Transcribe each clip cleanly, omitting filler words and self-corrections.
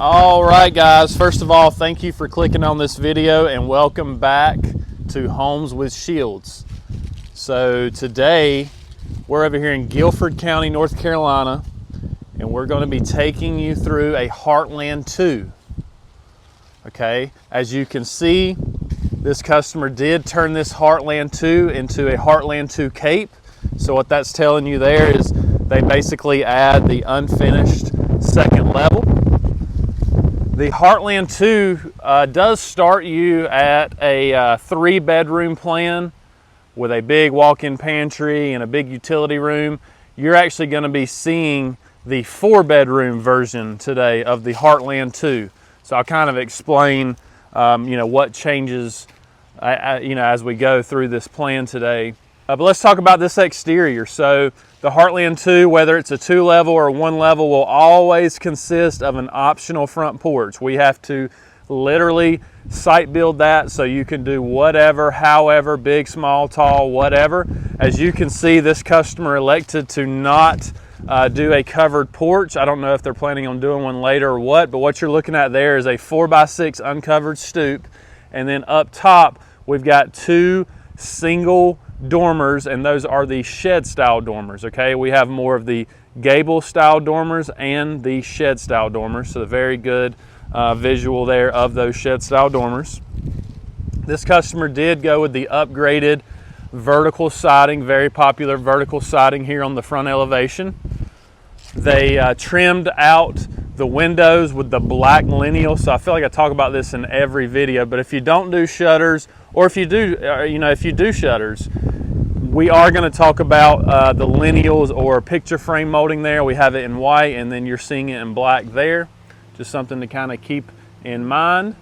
All right, guys. First of all, thank you for clicking on this video and welcome back to Homes with Shields. So today we're over here in Guilford County, North Carolina, and we're going to be taking you through a Heartland 2. Okay, as you can see, this customer did turn this Heartland 2 into a Heartland 2 Cape. So what that's telling you there is they basically add the unfinished second level. The Heartland 2 does start you at a 3-bedroom plan with a big walk-in pantry and a big utility room. You're actually going to be seeing the 4-bedroom version today of the Heartland 2. So I'll kind of explain what changes as we go through this plan today. But let's talk about this exterior. So the Heartland 2, whether it's a 2-level or 1-level, will always consist of an optional front porch. We have to literally site build that so you can do whatever, however, big, small, tall, whatever. As you can see, this customer elected to not do a covered porch. I don't know if they're planning on doing one later or what, but what you're looking at there is a 4x6 uncovered stoop. And then up top, we've got 2 single dormers, and those are the shed style dormers. Okay, we have more of the gable style dormers and the shed style dormers, so very good visual there of those shed style dormers. This customer did go with the upgraded vertical siding, very popular vertical siding here on the front elevation. They trimmed out the windows with the black lineal. So I feel like I talk about this in every video, but if you don't do shutters, or if you do, if you do shutters, we are going to talk about the lineals or picture frame molding there. We have it in white, and then you're seeing it in black there. Just something to kind of keep in mind.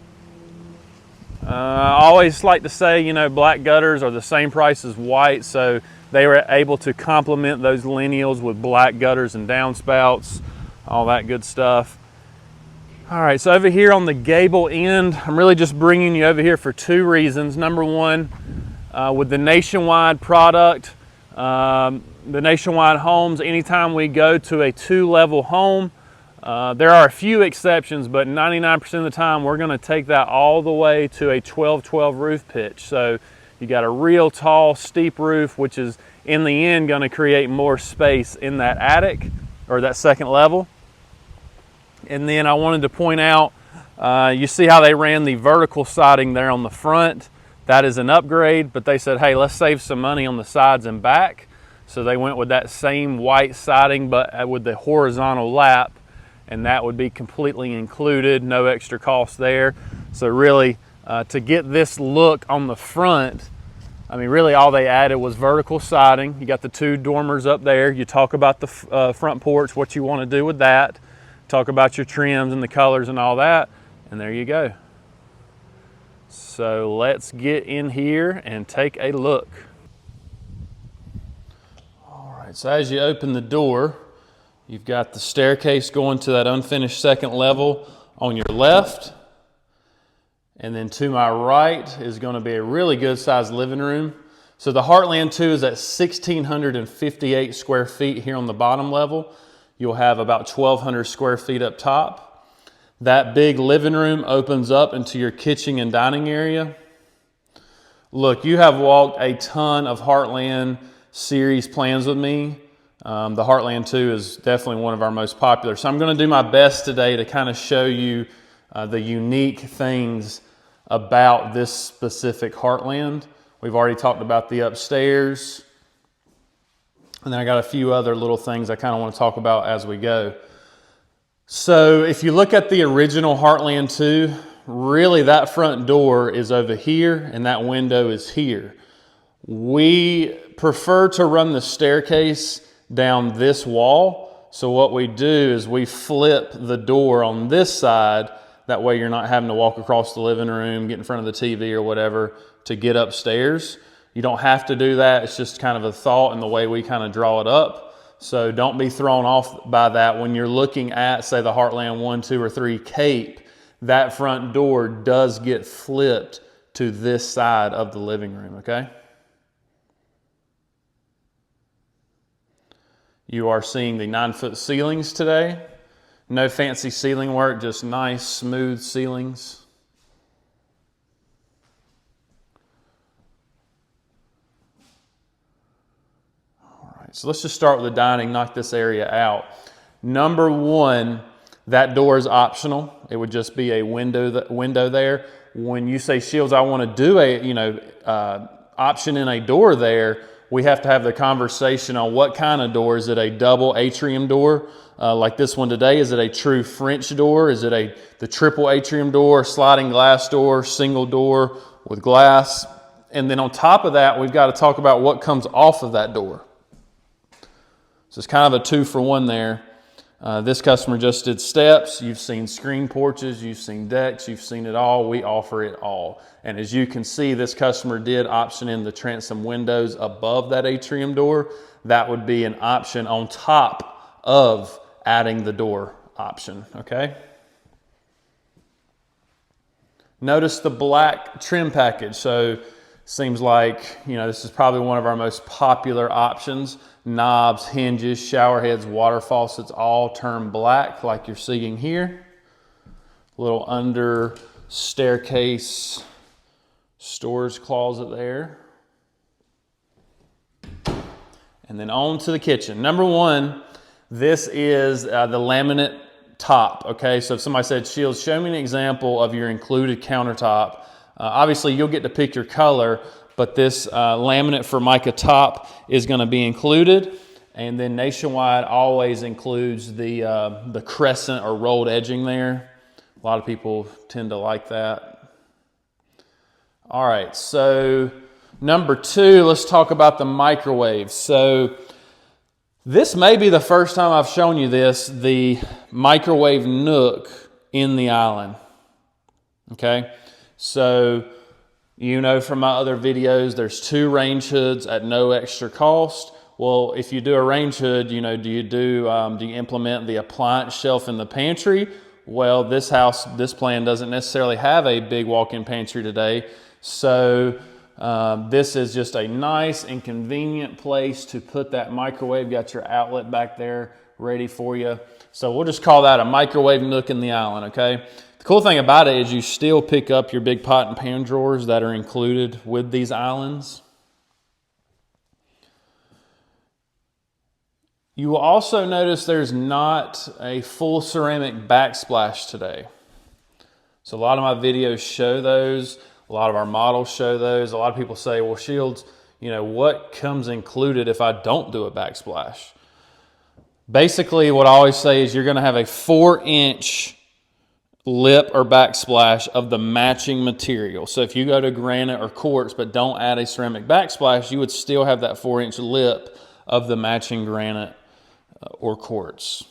I always like to say, black gutters are the same price as white, so they were able to complement those lineals with black gutters and downspouts, all that good stuff. All right, so over here on the gable end, I'm really just bringing you over here for 2 reasons. Number one, with the Nationwide product, the Nationwide homes, anytime we go to a 2-level home, there are a few exceptions, but 99% of the time we're going to take that all the way to a 12-12 roof pitch. So you got a real tall, steep roof, which is in the end going to create more space in that attic or that second level. And then I wanted to point out, you see how they ran the vertical siding there on the front. That is an upgrade, but they said, hey, let's save some money on the sides and back. So they went with that same white siding, but with the horizontal lap, and that would be completely included, no extra cost there. So really, to get this look on the front, I mean, really all they added was vertical siding. You got the 2 dormers up there. You talk about the front porch, what you want to do with that. Talk about your trims and the colors and all that, and there you go. So let's get in here and take a look. All right, so as you open the door, you've got the staircase going to that unfinished second level on your left. And then to my right is going to be a really good sized living room. So the Heartland 2 is at 1,658 square feet here on the bottom level. You'll have about 1,200 square feet up top. That big living room opens up into your kitchen and dining area. Look, you have walked a ton of Heartland series plans with me. The Heartland 2 is definitely one of our most popular. So I'm going to do my best today to kind of show you the unique things about this specific Heartland. We've already talked about the upstairs. And then I got a few other little things I kind of want to talk about as we go. So if you look at the original Heartland 2, really that front door is over here and that window is here. We prefer to run the staircase down this wall. So what we do is we flip the door on this side. That way you're not having to walk across the living room, get in front of the TV or whatever to get upstairs. You don't have to do that. It's just kind of a thought and the way we kind of draw it up. So don't be thrown off by that when you're looking at, say, the Heartland 1, 2, or 3 Cape. That front door does get flipped to this side of the living room, okay? You are seeing the 9-foot ceilings today. No fancy ceiling work, just nice, smooth ceilings. All right, so let's just start with the dining, knock this area out. Number one, that door is optional. It would just be a window there. When you say, Shields, I want to do a option in a door there, we have to have the conversation on what kind of door. Is it a double atrium door like this one today? Is it a true French door? Is it the triple atrium door, sliding glass door, single door with glass? And then on top of that, we've got to talk about what comes off of that door. So it's kind of a 2-for-1 there. This customer just did steps. You've seen screen porches, you've seen decks, you've seen it all. We offer it all. And as you can see, this customer did option in the transom windows above that atrium door. That would be an option on top of adding the door option, okay? Notice the black trim package. So seems like, this is probably one of our most popular options. Knobs, hinges, shower heads, water faucets, all turn black like you're seeing here. Little under staircase storage closet there. And then on to the kitchen. Number one, this is the laminate top, okay? So if somebody said, Shields, show me an example of your included countertop. Obviously, you'll get to pick your color, but this laminate Formica top is going to be included. And then Nationwide always includes the crescent or rolled edging there. A lot of people tend to like that. All right, so number two, let's talk about the microwave. So this may be the first time I've shown you this, the microwave nook in the island, okay? So, from my other videos, there's 2 range hoods at no extra cost. Well, if you do a range hood, do you implement the appliance shelf in the pantry? Well, this plan doesn't necessarily have a big walk-in pantry today. So this is just a nice and convenient place to put that microwave. Got your outlet back there ready for you. So we'll just call that a microwave nook in the island, okay? The cool thing about it is you still pick up your big pot and pan drawers that are included with these islands. You will also notice there's not a full ceramic backsplash today. So a lot of my videos show those. A lot of our models show those. A lot of people say, well, Shields, what comes included if I don't do a backsplash? Basically, what I always say is you're going to have a 4-inch lip or backsplash of the matching material. So if you go to granite or quartz but don't add a ceramic backsplash, you would still have that 4-inch lip of the matching granite or quartz.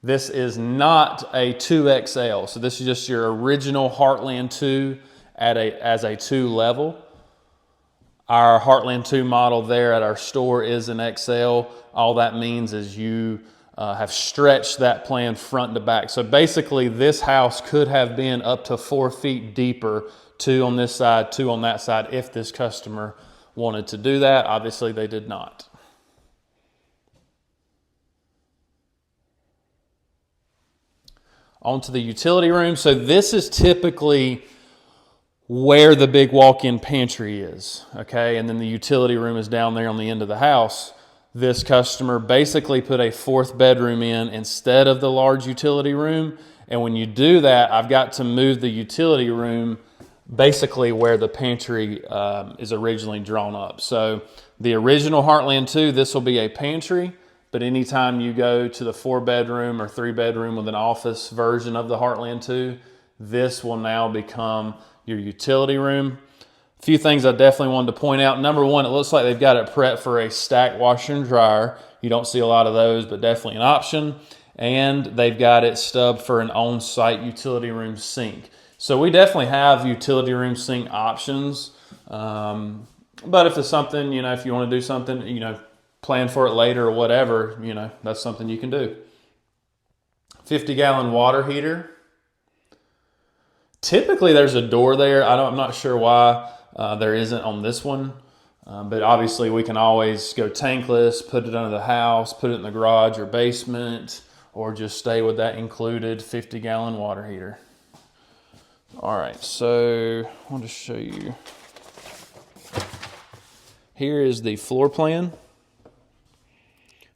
This is not a 2XL. So this is just your original Heartland 2 as a 2 level. Our Heartland 2 model there at our store is an XL. All that means is you have stretched that plan front to back. So basically this house could have been up to 4 feet deeper, 2 on this side, 2 on that side, if this customer wanted to do that. Obviously they did not. On to the utility room. So this is typically where the big walk-in pantry is, okay? And then the utility room is down there on the end of the house. This customer basically put a 4th bedroom in instead of the large utility room. And when you do that, I've got to move the utility room basically where the pantry is originally drawn up. So the original Heartland 2, this will be a pantry. But anytime you go to the 4-bedroom or 3-bedroom with an office version of the Heartland 2, this will now become your utility room. A few things I definitely wanted to point out. Number one, it looks like they've got it prepped for a stacked washer and dryer. You don't see a lot of those, but definitely an option. And they've got it stubbed for an on-site utility room sink. So we definitely have utility room sink options. But if it's something, if you want to do something, plan for it later or whatever, that's something you can do. 50-gallon water heater. Typically there's a door there. I'm not sure why there isn't on this one. But obviously we can always go tankless, put it under the house, put it in the garage or basement, or just stay with that included 50-gallon water heater. All right, so I want to show you. Here is the floor plan.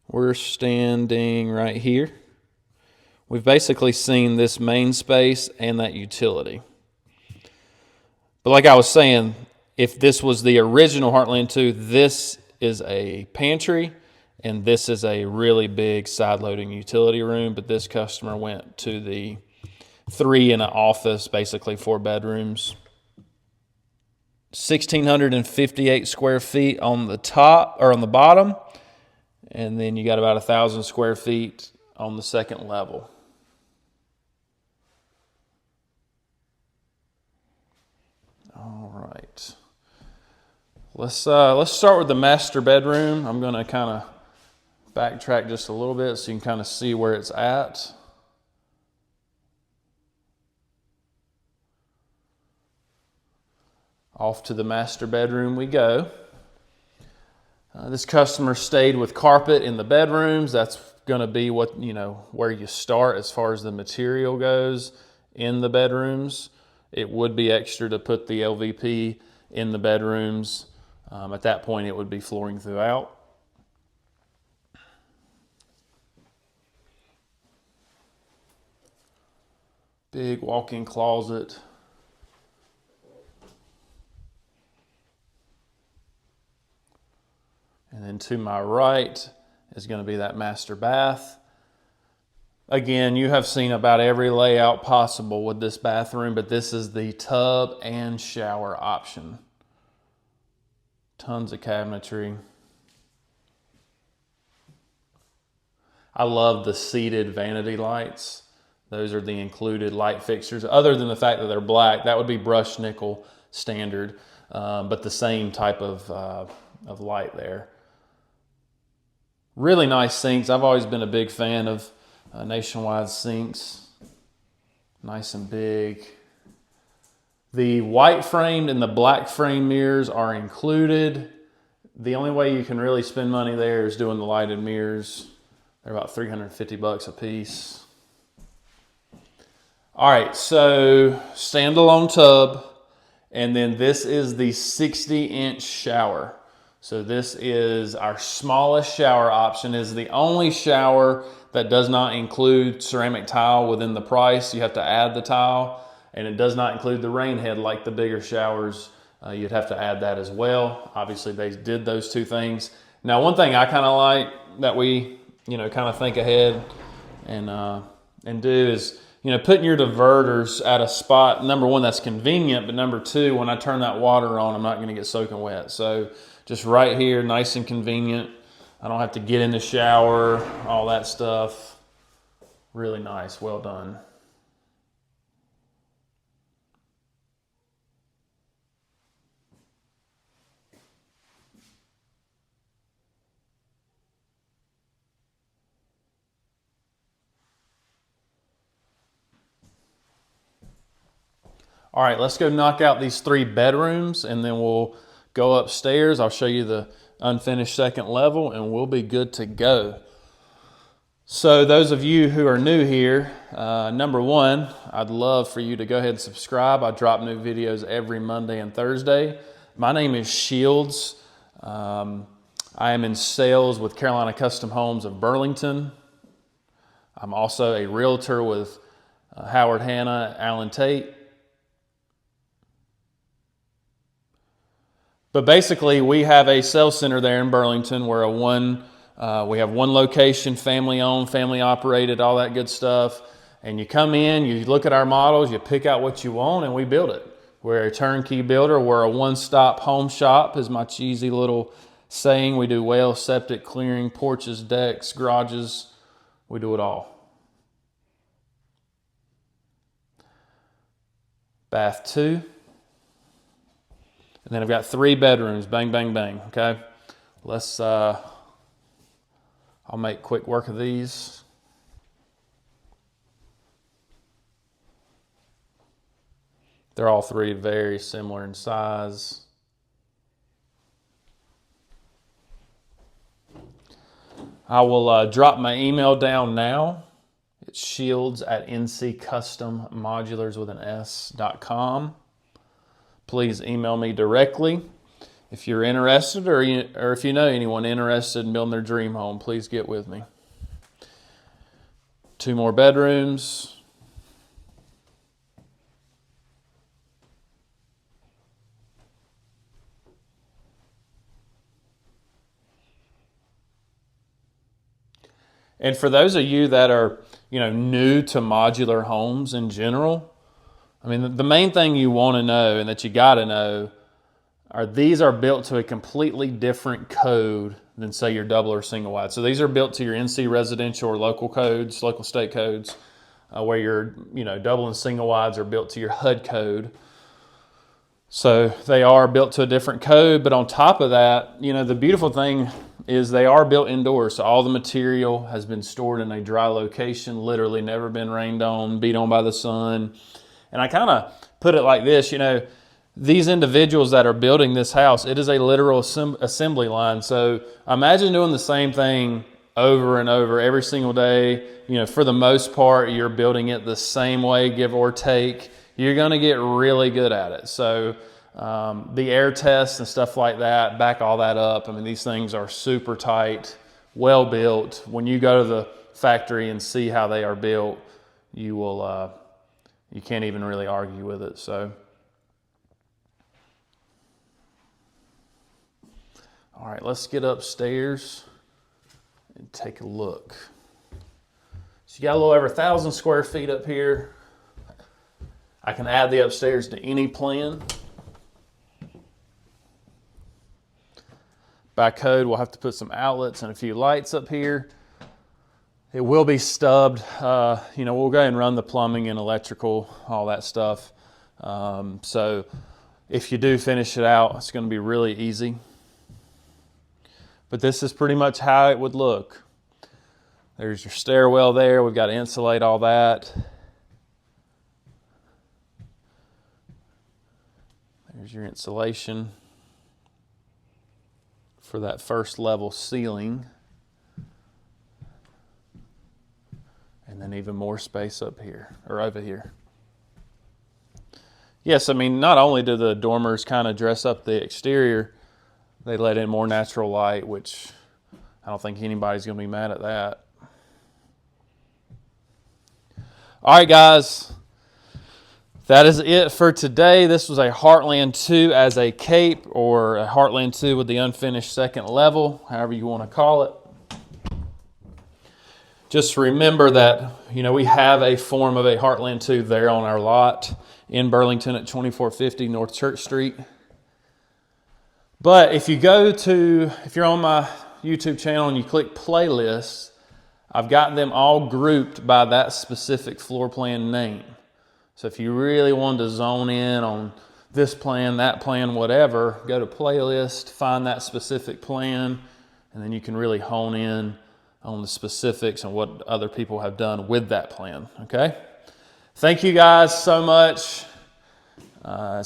We're standing right here. We've basically seen this main space and that utility. But like I was saying, if this was the original Heartland 2, this is a pantry and this is a really big side-loading utility room, but this customer went to the 3 in an office, basically 4 bedrooms. 1,658 square feet on the top or on the bottom, and then you got about 1,000 square feet on the second level. All right. Let's start with the master bedroom. I'm going to kind of backtrack just a little bit so you can kind of see where it's at. Off to the master bedroom we go. This customer stayed with carpet in the bedrooms. That's going to be what, where you start as far as the material goes in the bedrooms. It would be extra to put the LVP in the bedrooms. At that point, it would be flooring throughout. Big walk-in closet. And then to my right is going to be that master bath. Again, you have seen about every layout possible with this bathroom, but this is the tub and shower option. Tons of cabinetry. I love the seated vanity lights. Those are the included light fixtures. Other than the fact that they're black, that would be brushed nickel standard, but the same type of light there. Really nice sinks. I've always been a big fan of Nationwide sinks. Nice and big. The white framed and the black frame mirrors are included. The only way you can really spend money there is doing the lighted mirrors. They're about $350 a piece. All right, so standalone tub, and then this is the 60-inch shower. So this is our smallest shower option. It is the only shower that does not include ceramic tile within the price. You have to add the tile, and it does not include the rain head like the bigger showers. You'd have to add that as well. Obviously, they did those two things. Now, one thing I kind of like that we, kind of think ahead and do is, putting your diverters at a spot, number one, that's convenient, but number two, when I turn that water on, I'm not going to get soaking wet. So just right here, nice and convenient. I don't have to get in the shower, all that stuff. Really nice, well done. All right, let's go knock out these 3 bedrooms and then we'll go upstairs. I'll show you the unfinished second level and we'll be good to go. So those of you who are new here, number one, I'd love for you to go ahead and subscribe. I drop new videos every Monday and Thursday. My name is Shields. I am in sales with Carolina Custom Homes of Burlington. I'm also a realtor with Howard Hanna, Allen Tate. But basically, we have a sales center there in Burlington where we have one location, family owned, family operated, all that good stuff. And you come in, you look at our models, you pick out what you want, and we build it. We're a turnkey builder. We're a one-stop home shop, is my cheesy little saying. We do well, septic, clearing, porches, decks, garages. We do it all. Bath 2. And then I've got 3 bedrooms, bang, bang, bang, okay? I'll make quick work of these. They're all 3 very similar in size. I will drop my email down now. It's shields@nccustomModulars.com. Please email me directly if you're interested, or if you know anyone interested in building their dream home. Please get with me. 2 more bedrooms. And for those of you that are, new to modular homes in general, I mean, the main thing you want to know and that you got to know are these are built to a completely different code than, say, your double or single wide. So these are built to your NC residential or local codes, local state codes, where your, double and single wides are built to your HUD code. So they are built to a different code, but on top of that, the beautiful thing is they are built indoors. So all the material has been stored in a dry location, literally never been rained on, beat on by the sun. And I kind of put it like this, these individuals that are building this house, it is a literal assembly line. So imagine doing the same thing over and over every single day. For the most part, you're building it the same way, give or take. You're going to get really good at it. So the air tests and stuff like that, back all that up. I mean, these things are super tight, well built. When you go to the factory and see how they are built, you will, you can't even really argue with it. So, all right, let's get upstairs and take a look. So you got a little over 1,000 square feet up here. I can add the upstairs to any plan. By code, we'll have to put some outlets and a few lights up here. It will be stubbed. We'll go ahead and run the plumbing and electrical, all that stuff. So if you do finish it out, it's going to be really easy. But this is pretty much how it would look. There's your stairwell there. We've got to insulate all that. There's your insulation for that first level ceiling. And then even more space up here, or over here. Yes, I mean, not only do the dormers kind of dress up the exterior, they let in more natural light, which I don't think anybody's going to be mad at that. All right, guys. That is it for today. This was a Heartland 2 as a cape, or a Heartland 2 with the unfinished second level, however you want to call it. Just remember that, we have a form of a Heartland 2 there on our lot in Burlington at 2450 North Church Street. But if you're on my YouTube channel and you click playlists, I've got them all grouped by that specific floor plan name. So if you really want to zone in on this plan, that plan, whatever, go to playlist, find that specific plan, and then you can really hone in on the specifics and what other people have done with that plan, okay? Thank you guys so much.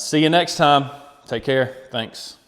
See you next time. Take care. Thanks.